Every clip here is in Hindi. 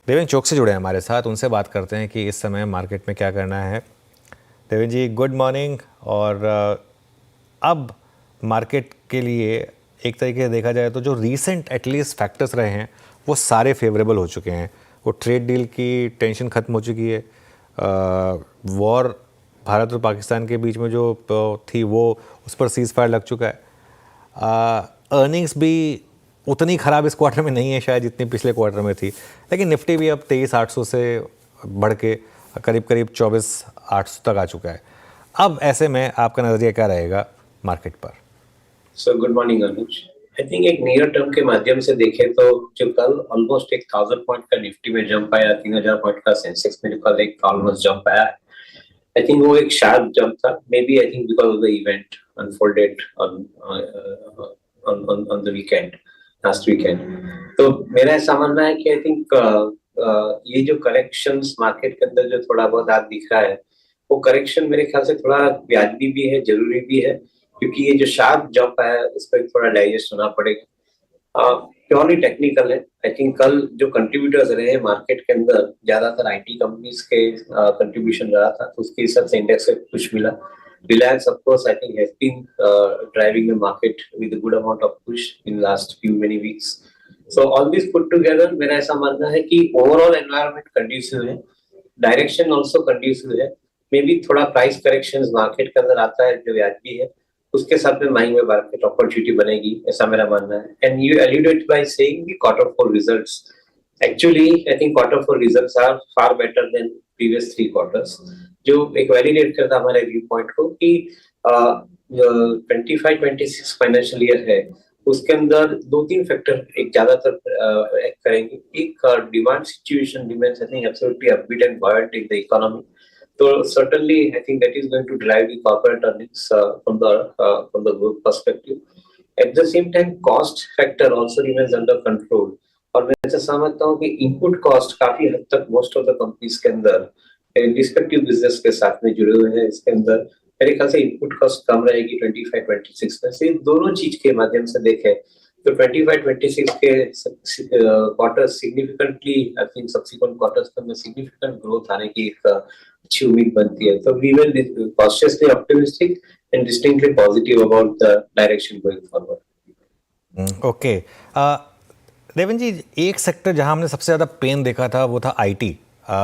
देवेंद्र चौक से जुड़े हैं हमारे साथ, उनसे बात करते हैं कि इस समय मार्केट में क्या करना है। देवेंद्र जी, गुड मॉर्निंग। और अब मार्केट के लिए एक तरीके से देखा जाए तो जो रीसेंट एटलीस्ट फैक्टर्स रहे हैं वो सारे फेवरेबल हो चुके हैं। वो ट्रेड डील की टेंशन ख़त्म हो चुकी है, वॉर भारत और पाकिस्तान के बीच में जो थी वो उस पर सीज़ फायर लग चुका है। अर्निंग्स भी उतनी ख़राब इस क्वार्टर में नहीं है शायद जितनी पिछले क्वार्टर में थी, लेकिन निफ्टी भी अब 23,800 से बढ़ के करीब करीब 24,800 तक आ चुका है। अब ऐसे में आपका नज़रिया क्या रहेगा मार्केट पर? Sir good morning Anuj. I think एक नियर टर्म के माध्यम से देखें तो जो कल ऑलमोस्ट एक 1000 पॉइंट का निफ्टी में जंप आया, 3000 पॉइंट का सेंसेक्स में जो कल एक ऑलमोस्ट जंप आया है, आई थिंक वो एक शार्प जंप था। Maybe I think because of the event unfolded on the weekend, last weekend. तो मेरा ऐसा मानना है कि आई थिंक ये जो करेक्शंस मार्केट के अंदर जो थोड़ा बहुत आज दिख रहा है, वो करेक्शन मेरे ख्याल से थोड़ा व्याजबी भी है, जरूरी भी है, क्योंकि ये जो शार्प जंप है उसको थोड़ा डाइजेस्ट होना पड़ेगा। प्योरली टेक्निकल है। आई थिंक कल जो कंट्रीब्यूटर्स रहे हैं मार्केट के अंदर, ज्यादातर आईटी कंपनीज के कंट्रीब्यूशन रहा था, तो उसके हिसाब से इंडेक्स से कुछ मिला। Reliance, of course, I think has been driving the market with a good amount of push in last few many weeks. So all this put together, मेरा ऐसा मानना है कि overall environment conducive है, डायरेक्शन ऑल्सो कंड्यूसिव है। मे बी थोड़ा प्राइस करेक्शन मार्केट के अंदर आता है जो व्याजबी है, उसके साथ में माइंड में मार्केट अपॉर्चुनिटी बनेगी, ऐसा मेरा मानना है। And you alluded by saying the quarter four results. Actually I think quarter four results are far better than previous 3 quarters, जो एक वैलिडेट करता हमारे व्यू पॉइंट को कि 25-26 फाइनेंशियल ईयर है, उसके अंदर 2-3 फैक्टर एक ज्यादातर एक्ट करेंगे। एक demand situation remains I think absolutely upbeat and buoyant in the economy. So certainly I think that is going to drive the corporate earnings from the growth perspective. At the same time cost factor also remains under control, और मैं ऐसा समझता हूँ कि इनपुट कॉस्ट काफी हद तक मोस्ट ऑफ द कंपनीज के अंदर रिस्पेक्टिव बिजनेस के साथ में जुड़े हुए हैं। इसके अंदर मेरे ख्याल से इनपुट कॉस्ट कम रहेगी 25-26 में से। दोनों चीज के माध्यम से देखें तो 25-26 के quarter significantly I think subsequent quarters में सिग्निफिकेंट ग्रोथ आने की एक अच्छी उम्मीद बनती है। तो we will cautiously optimistic and distinctly positive about the direction going forward. Okay, Devendra ji, एक सेक्टर जहां हमने सबसे ज़्यादा पेन देखा था वो था आईटी।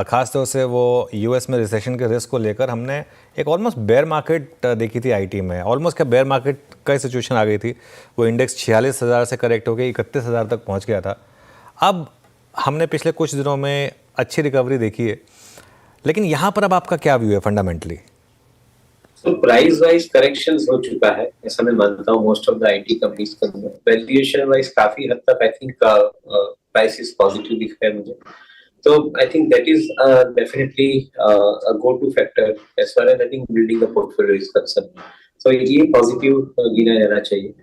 खास तौर से वो यूएस में रिसेशन के रिस्क को लेकर हमने एक ऑलमोस्ट बेयर मार्केट देखी थी आईटी में। ऑलमोस्ट क्या बेयर मार्केट का सिचुएशन आ गई थी। वो इंडेक्स 46,000 से करेक्ट होकर 31,000 तक पहुंच गया था। अब हमने पिछले कुछ दिनों में अच्छी रिकवरी देखी है, लेकिन यहाँ पर अब आपका क्या व्यू है फंडामेंटली? तो प्राइस वाइज करेक्शंस हो चुका है, ऐसा मैं मानता हूँ। Most of the IT companies के अंदर वैल्यूएशन वाइज काफी हद तक I think price is positive दिख रहा है मुझे। तो I think that is definitely a go to factor as far as I think building the portfolio is concern. So ये पॉजिटिव गिना जाना चाहिए।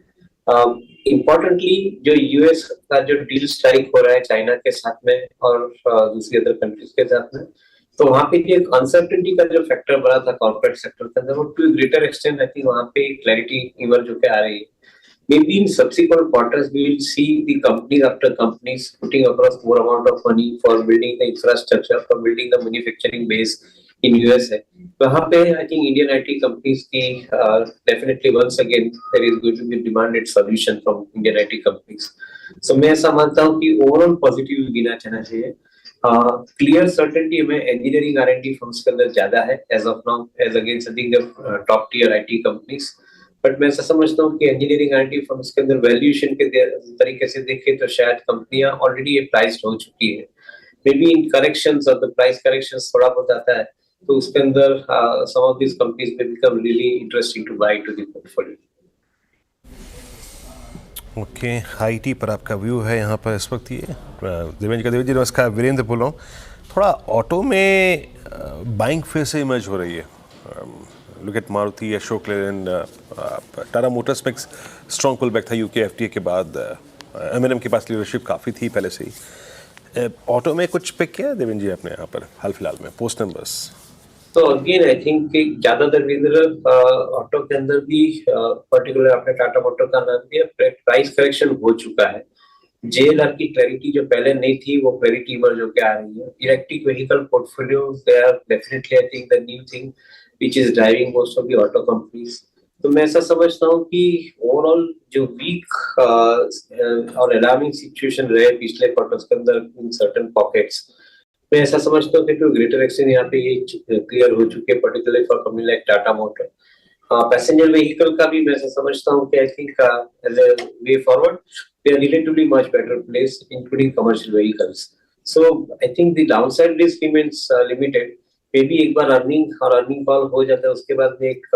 इम्पोर्टेंटली जो यूएस का जो डील स्ट्राइक हो रहा है चाइना के साथ में और दूसरी अदर कंट्रीज के साथ में, तो वहां पे जो एक अनसर्टेनिटी का जो फैक्टर बड़ा था कॉर्पोरेट सेक्टर के अंदर, वो to greater extent I think वहां पे क्लैरिटी इमर्ज होकर आ रही है। Maybe in subsequent quarters, we will see the companies after companies putting across more amount of money for building the infrastructure, for building the manufacturing base in USA. वहाँ पे I think Indian IT companies की definitely once again there is going to be demanded solution from Indian IT companies. So मैं ऐसा मानता हूँ कि overall positive गिना जाना चाहिए। क्लियर सर्टेनिटी में इंजीनियरिंग R&D फर्म्स के अंदर ज्यादा है as of now as against I think the top tier IT companies. But मैं ऐसा समझता हूँ कि इंजीनियरिंग आईटी फर्म्स के अंदर वैल्यूएशन के तरीके से देखें तो शायद कंपनियां ऑलरेडी ये प्राइस्ड हो चुकी है। मे बी इन करेक्शंस और द प्राइस करेक्शंस थोड़ा बहुत आता है, तो उसके अंदर सम ऑफ दिस कंपनीज में become really interesting to buy to the portfolio. Okay, IT पर आपका व्यू है यहाँ पर इस वक्त। ये देवेंद्र जी नमस्कार, वीरेंद्र बोल रहा हूँ। थोड़ा ऑटो में बाइंग फिर से इमर्ज हो रही है। Look at Maruti, Ashok Leyland, Tata Motors में स्ट्रॉन्ग पुल बैक था यूके एफटीए के बाद। एमएनएम के पास लीडरशिप काफ़ी थी पहले से ही। ऑटो में कुछ पिक किया है देवेंद्र जी आपने यहाँ पर हाल फिलहाल में पोस्ट नंबर्स? तो अगेन आई थिंक कि ज्यादातर ऑटो के अंदर भी पर्टिकुलर आपने टाटा मोटर का नाम दिया, प्राइस करेक्शन हो चुका है। JLR की क्लैरिटी जो पहले नहीं थी वो क्लैरिटी इमर्ज होकर आ रही है. Electric vehicle portfolio they are definitely I think the new thing which is driving most of the auto companies. तो मैं ऐसा समझता हूँ कि ओवरऑल जो वीक और अलार्मिंग सिचुएशन रहे पिछले क्वार्टर्स के अंदर इन सर्टेन पॉकेट्स, मैं ऐसा समझता हूँ कि टू ग्रेटर एक्सटेंट यहाँ पे ये क्लियर हो चुके हैं, particularly for company like Tata motor. Passenger vehicle का भी मैं ऐसा समझता हूँ कि I think as a way forward they are relatively much better placed, including commercial vehicles. So I think the downside risk remains limited. Maybe एक बार अर्निंग कॉल हो जाता है उसके बाद में एक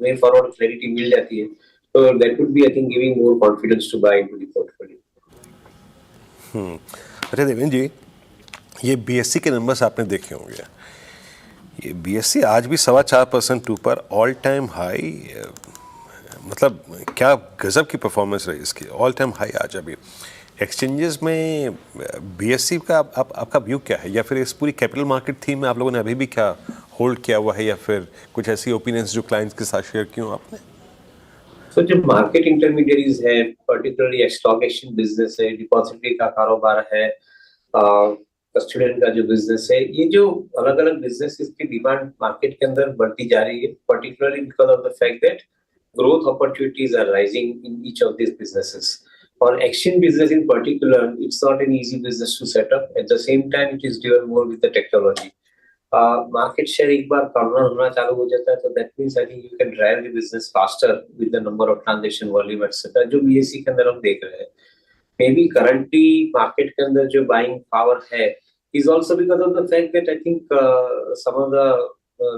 वे फॉरवर्ड क्लैरिटी मिल जाती है, तो that would be I think giving more confidence to buy into the portfolio. अच्छा देवेंद्र जी, ये BSE के नंबर्स आपने देखे होंगे. ये BSE आज भी 4.25% ऊपर, ऑल टाइम हाई. मतलब क्या गजब की परफॉर्मेंस रही इसकी, ऑल टाइम हाई आज अभी. एक्सचेंजेस में BSE का आपका व्यू क्या है, या फिर इस पूरी कैपिटल मार्केट थीम में आप लोगों ने अभी भी क्या होल्ड किया हुआ है, या फिर कुछ ऐसी ओपिनियंस जो क्लाइंट्स के साथ शेयर किए आपने? तो जो मार्केट इंटरमीडिएरीज है, पर्टिकुलरली स्टॉक एक्सचेंज बिजनेस है, डिपॉजिटरी का कारोबार है, कस्टोडियन का जो बिजनेस है, ये जो अलग अलग बिजनेसेस की डिमांड मार्केट के अंदर बढ़ती जा रही है, particularly because of the fact that growth opportunities are rising in each of these businesses. For exchange business in particular, it's not an easy business to set up. At the same time, it is driven more with the technology. Market share एक बार कॉर्नर होना चालू हो जाता है, तो that means I think you can drive the business faster with the number of transaction volume etc. जो BSE के अंदर हम देख रहे हैं. Maybe currently market के अंदर जो buying power है is also because of the fact that I think some of the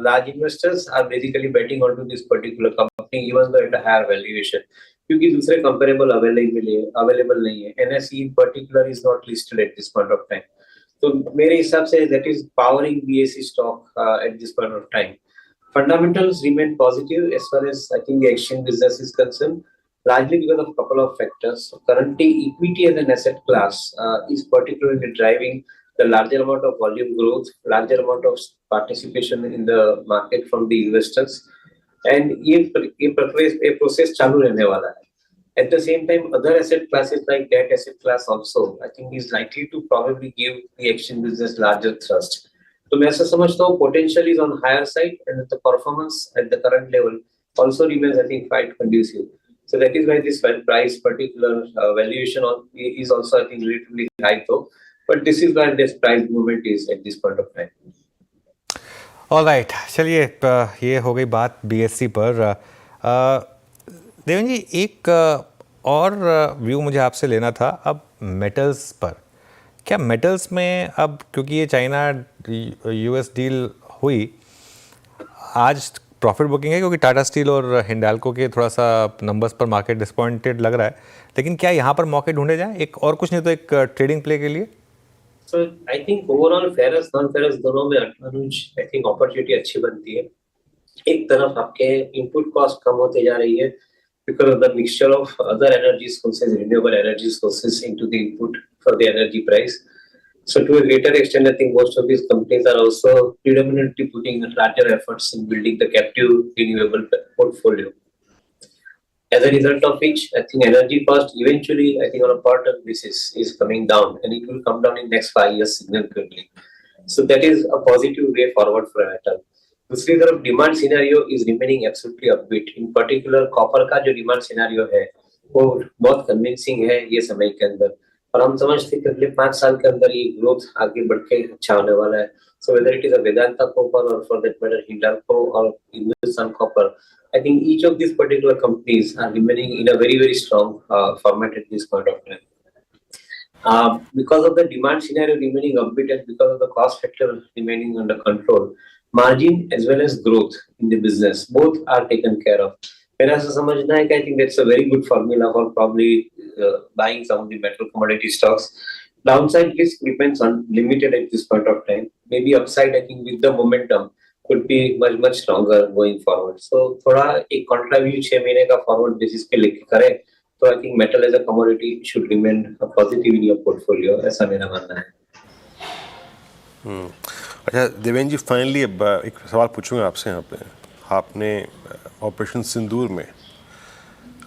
large investors are basically betting onto this particular company even though at a higher valuation, क्योंकि दूसरे comparable available नहीं है. NSE in particular is not listed at this point of time. तो मेरे हिसाब से that is powering BSE stock at this point of time. Fundamentals remain positive as far as I think the exchange business is concerned, largely because of a couple of factors. Currently, equity as an asset class is particularly driving the larger amount of volume growth, larger amount of participation in the market from the investors, and ये process चालू रहने वाला है. At the same time, other asset classes like debt asset class also, I think is likely to probably give the exchange business larger thrust. तो मैं ऐसा समझता हूँ potential is on higher side, and the performance at the current level also remains I think quite conducive. So that is why this price particular valuation is also I think relatively high though. But this is why this price movement is at this point of time. Alright, चलिए ये हो गई बात BSE पर. देवेंद्र जी, एक और व्यू मुझे आपसे लेना था अब मेटल्स पर. क्या मेटल्स में अब, क्योंकि ये चाइना US डील हुई, आज प्रॉफिट बुकिंग है क्योंकि टाटा स्टील और हिंडाल्को के थोड़ा सा नंबर्स पर मार्केट डिसअपॉइंटेड लग रहा है, लेकिन क्या यहाँ पर मौके ढूंढे जाएं एक और कुछ नहीं तो एक ट्रेडिंग प्ले के लिए? So I think overall ferrous non-ferrous दोनों में अनुज I think opportunity अच्छी बनती है. एक तरफ आपके input cost कम होते जा रही है because of the mixture of other energy sources, renewable energy sources into the input for the energy price. So to a greater extent, I think most of these companies are also predominantly putting larger efforts in building the captive renewable portfolio. As a result of which, I think energy cost eventually, I think on a quarter basis is coming down, and it will come down in next 5 years significantly. So that is a positive way forward for metal. दूसरी तरफ demand scenario is remaining absolutely upbeat. In particular copper का जो डिमांड सिनेरियो है वो बहुत कन्विंसिंग है ये समय के अंदर, और हम समझते हैं कि अगले 5 साल के अंदर ये ग्रोथ आगे बढ़ के अच्छा होने वाला है. So whether it is a Vedanta copper or for that matter Hindalco or Hindustan Copper, I think each of these particular companies are remaining in a very strong format at this point of time. Because of the demand scenario remaining upbeat and because of the cost factor remaining under control, margin as well as growth in the business both are taken care of. मेरा ऐसा समझना है कि I think that's a very good formula for probably buying some of the metal commodity stocks. Downside risk depends on limited at this point of time. Maybe upside I think with the momentum could be much stronger going forward. So थोड़ा एक contra view 6 महीने का forward basis पे लेके करें तो I think metal as a commodity should remain a positive in your portfolio. ऐसा मेरा मानना है. अच्छा देवेंद्र जी, फाइनली अब एक सवाल पूछूंगा आपसे. यहाँ पे आपने ऑपरेशन सिंदूर में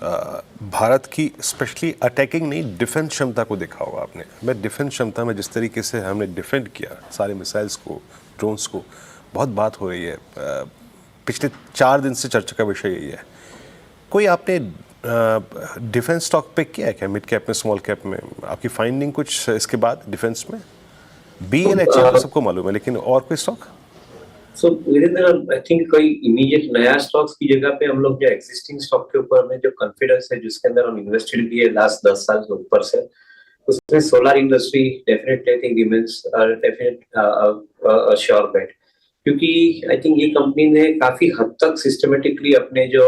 भारत की स्पेशली अटैकिंग नहीं, डिफेंस क्षमता को देखा होगा आपने। मैं डिफेंस क्षमता में जिस तरीके से हमने डिफेंड किया सारे मिसाइल्स को, ड्रोन्स को, बहुत बात हो रही है। पिछले 4 दिन से चर्चा का विषय यही है। कोई आपने डिफेंस स्टॉक पिक किया है क्या, मिड कैप में, स्मॉल कैप में? आपकी फाइंडिंग कुछ इसके बाद डिफेंस में? BLHL तो सबको मालूम है, लेकिन और कोई stock? So Virendra, I think कोई इमीडिएट नया स्टॉक्स की जगह पे हम लोग जो एक्सिस्टिंग स्टॉक के ऊपर में जो कॉन्फिडेंस है, जिसके अंदर हम इन्वेस्टेड भी है लास्ट 10 साल के ऊपर से, उसमें solar industry definitely I think remains definite sure bet. क्योंकि आई थिंक ये कंपनी ने काफी हद तक सिस्टमेटिकली अपने जो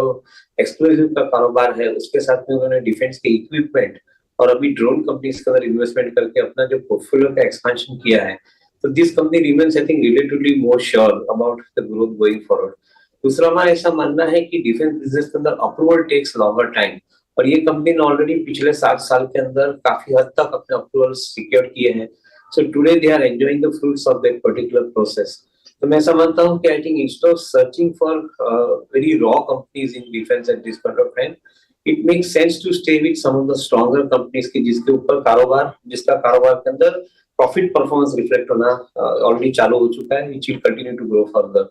एक्सप्लोसिव का कारोबार है उसके साथ में उन्होंने डिफेंस के इक्विपमेंट और अभी ड्रोन कंपनीज के अंदर इन्वेस्टमेंट करके अपना जो पोर्टफोलियो का एक्सपेंशन किया है। So this company remains, I think, relatively more sure about the growth going forward. दूसरा हमारा ऐसा मानना है कि डिफेंस बिजनेस के अंदर अप्रूवल टेक्स लॉन्गर टाइम, और ये कंपनी ने ऑलरेडी पिछले 7 साल के अंदर काफी हद तक अपने अप्रूवल सिक्योर किए हैं। So today they are enjoying the fruits of that particular process. तो मैं ऐसा मानता हूँ कि I think instead of searching for very raw companies in defence at this point of time, it makes sense to stay with some of the stronger companies की जिसके कारोबार के अंदर प्रॉफिट परफॉर्मेंस रिफ्लेक्ट होना ऑलरेडी चालू हो चुका है, which will continue to grow further.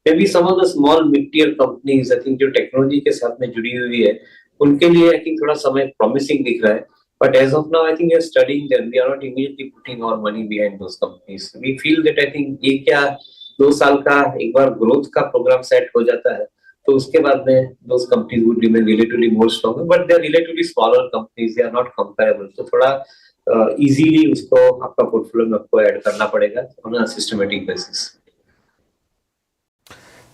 May be some of the small mid tier companies I think जो टेक्नोलॉजी के साथ में जुड़ी हुई है, उनके लिए आई थिंक थोड़ा समय प्रॉमिसिंग दिख रहा है। But as of now I think we are studying them, we are not immediately putting our money behind those companies. We feel that I think ये क्या 2 साल का एक बार ग्रोथ का प्रोग्राम सेट हो जाता है तो उसके बाद में those companies would remain relatively more stronger, but they are relatively smaller companies, they are not comparable. तो थोड़ा इजीली उसको आपका पोर्टफोलियो में आपको ऐड करना पड़ेगा ऑन अ सिस्टमैटिक बेसिस।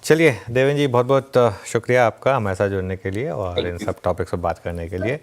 चलिए देवेन जी, बहुत बहुत शुक्रिया आपका हमारे साथ जुड़ने के लिए और इन सब टॉपिक्स पर बात करने के लिए।